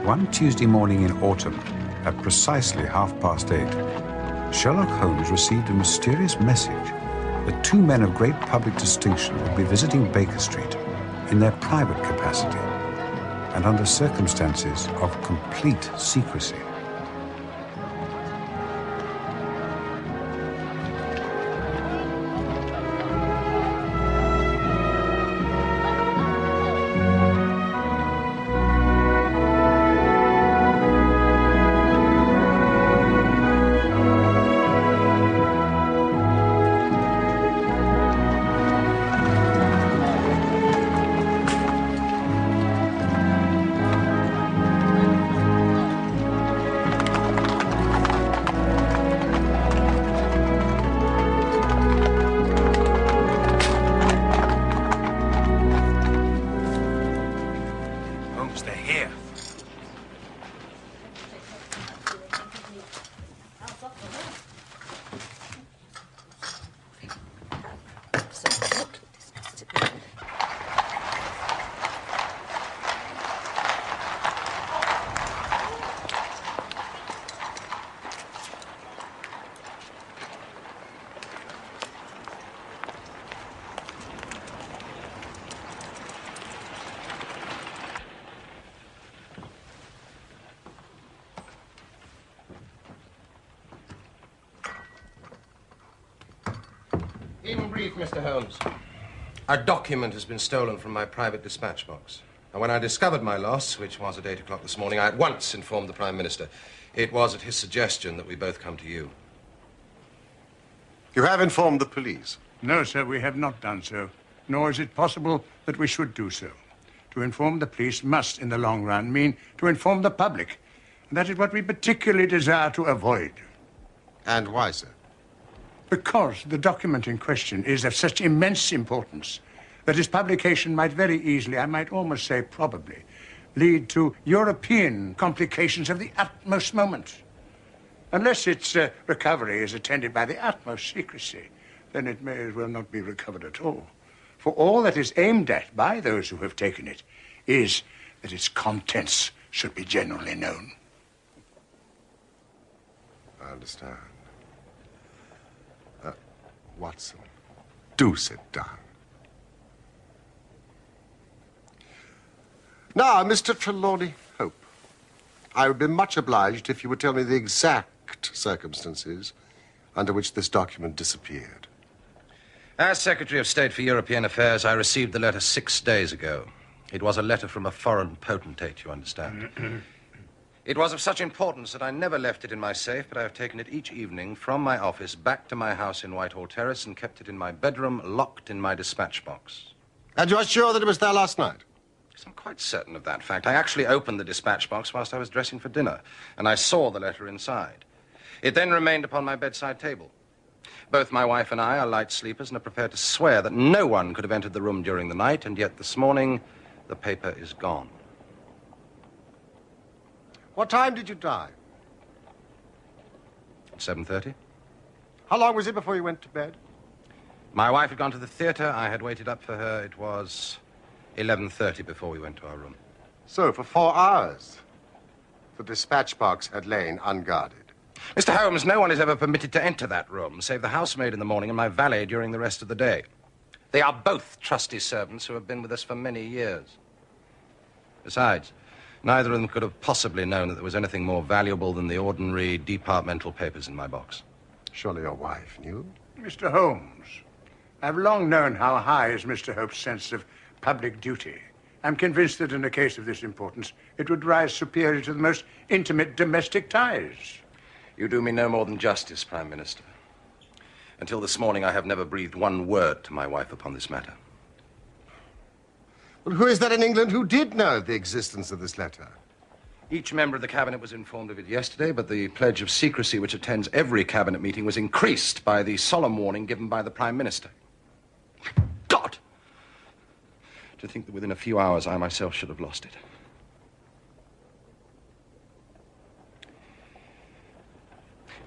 One Tuesday morning in autumn, at precisely 8:30, Sherlock Holmes received a mysterious message that two men of great public distinction would be visiting Baker Street in their private capacity and under circumstances of complete secrecy. In brief, Mr. Holmes, a document has been stolen from my private dispatch box. And when I discovered my loss, which was at 8 o'clock this morning, I at once informed the Prime Minister. It was at his suggestion that we both come to you. You have informed the police? No, sir, we have not done so. Nor is it possible that we should do so. To inform the police must, in the long run, mean to inform the public. And that is what we particularly desire to avoid. And why, sir? Because the document in question is of such immense importance that its publication might very easily, I might almost say probably, lead to European complications of the utmost moment. Unless its recovery is attended by the utmost secrecy, then it may as well not be recovered at all. For all that is aimed at by those who have taken it is that its contents should be generally known. I understand. Watson, do sit down. Now, Mr. Trelawney Hope, I would be much obliged if you would tell me the exact circumstances under which this document disappeared. As Secretary of State for European Affairs, I received the letter 6 days ago. It was a letter from a foreign potentate, you understand. It was of such importance that I never left it in my safe, but I have taken it each evening from my office back to my house in Whitehall Terrace and kept it in my bedroom, locked in my dispatch box. And you are sure that it was there last night? Yes, I'm quite certain of that fact. I actually opened the dispatch box whilst I was dressing for dinner, and I saw the letter inside. It then remained upon my bedside table. Both my wife and I are light sleepers and are prepared to swear that no one could have entered the room during the night, and yet this morning the paper is gone. What time did you die? At 7:30. How long was it before you went to bed? My wife had gone to the theatre. I had waited up for her. It was 11:30 before we went to our room. So, for 4 hours, the dispatch box had lain unguarded. Mr. Holmes, no one is ever permitted to enter that room, save the housemaid in the morning and my valet during the rest of the day. They are both trusty servants who have been with us for many years. Besides, neither of them could have possibly known that there was anything more valuable than the ordinary departmental papers in my box. Surely your wife knew? Mr. Holmes, I've long known how high is Mr. Hope's sense of public duty. I'm convinced that in a case of this importance, it would rise superior to the most intimate domestic ties. You do me no more than justice, Prime Minister. Until this morning, I have never breathed one word to my wife upon this matter. Well, who is that in England who did know of the existence of this letter? Each member of the cabinet was informed of it yesterday, but the pledge of secrecy which attends every cabinet meeting was increased by the solemn warning given by the Prime Minister. God! To think that within a few hours I myself should have lost it.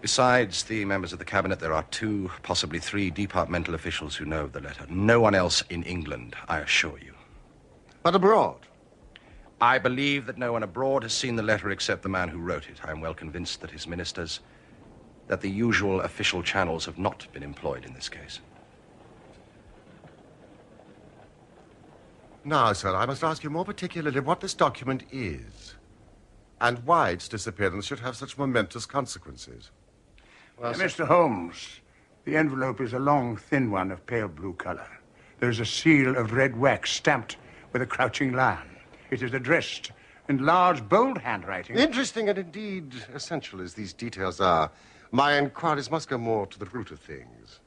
Besides the members of the cabinet, there are 2, possibly 3 departmental officials who know of the letter. No one else in England, I assure you. But abroad? I believe that no one abroad has seen the letter except the man who wrote it. I am well convinced that his ministers, that the usual official channels have not been employed in this case. Now, sir, I must ask you more particularly what this document is and why its disappearance should have such momentous consequences. Well, Mr. Holmes, the envelope is a long, thin one of pale blue color. There's a seal of red wax stamped with a crouching lion. It is addressed in large, bold handwriting. Interesting and indeed essential as these details are, my inquiries must go more to the root of things.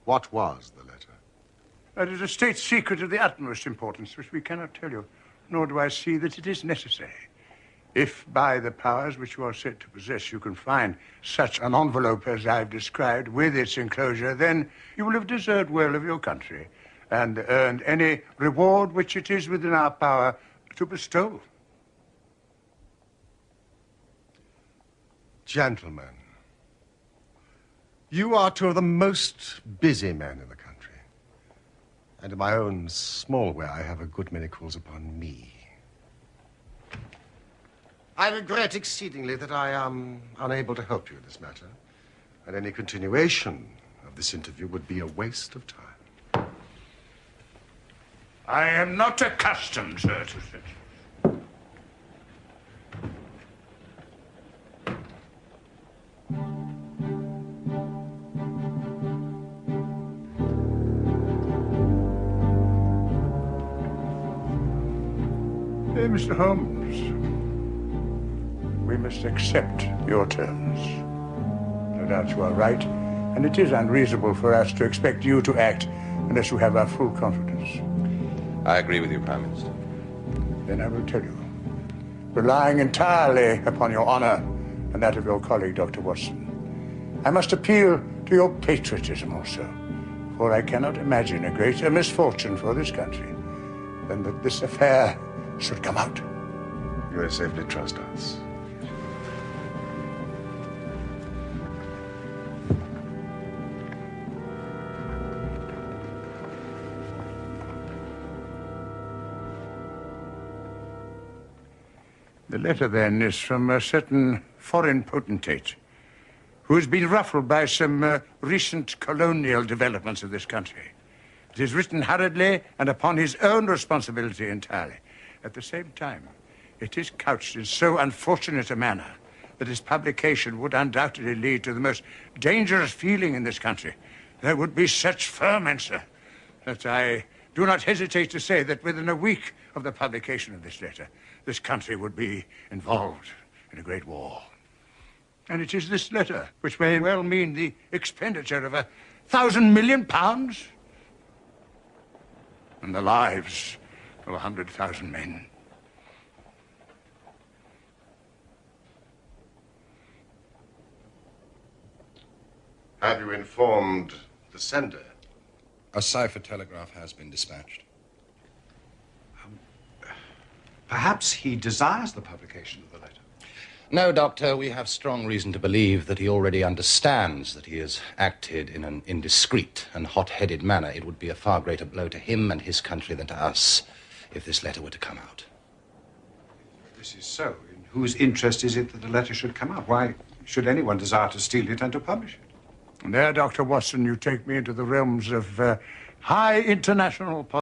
What was the letter? It is a state secret of the utmost importance, which we cannot tell you, nor do I see that it is necessary. If by the powers which you are said to possess you can find such an envelope as I've described with its enclosure, then you will have deserved well of your country and earned any reward which it is within our power to bestow. Gentlemen, you are two of the most busy men in the country. And in my own small way, I have a good many calls upon me. I regret exceedingly that I am unable to help you in this matter. And any continuation of this interview would be a waste of time. I am not accustomed, sir, to such. Mr. Holmes, we must accept your terms. No doubt you are right, and it is unreasonable for us to expect you to act unless you have our full confidence. I agree with you, Prime Minister. Then I will tell you, relying entirely upon your honor and that of your colleague, Dr. Watson, I must appeal to your patriotism also, for I cannot imagine a greater misfortune for this country than that this affair should come out. You may safely trust us. The letter, then, is from a certain foreign potentate who has been ruffled by some recent colonial developments of this country. It is written hurriedly and upon his own responsibility entirely. At the same time, it is couched in so unfortunate a manner that its publication would undoubtedly lead to the most dangerous feeling in this country. There would be such ferment, sir, that I do not hesitate to say that within a week of the publication of this letter, this country would be involved in a great war. And it is this letter which may well mean the expenditure of £1,000 million and the lives of 100,000 men. Have you informed the sender? A cipher telegraph has been dispatched. Perhaps he desires the publication of the letter. No, Doctor, we have strong reason to believe that he already understands that he has acted in an indiscreet and hot-headed manner. It would be a far greater blow to him and his country than to us if this letter were to come out. This is so. In whose interest is it that the letter should come out? Why should anyone desire to steal it and to publish it? And there, Dr. Watson, you take me into the realms of high international politics.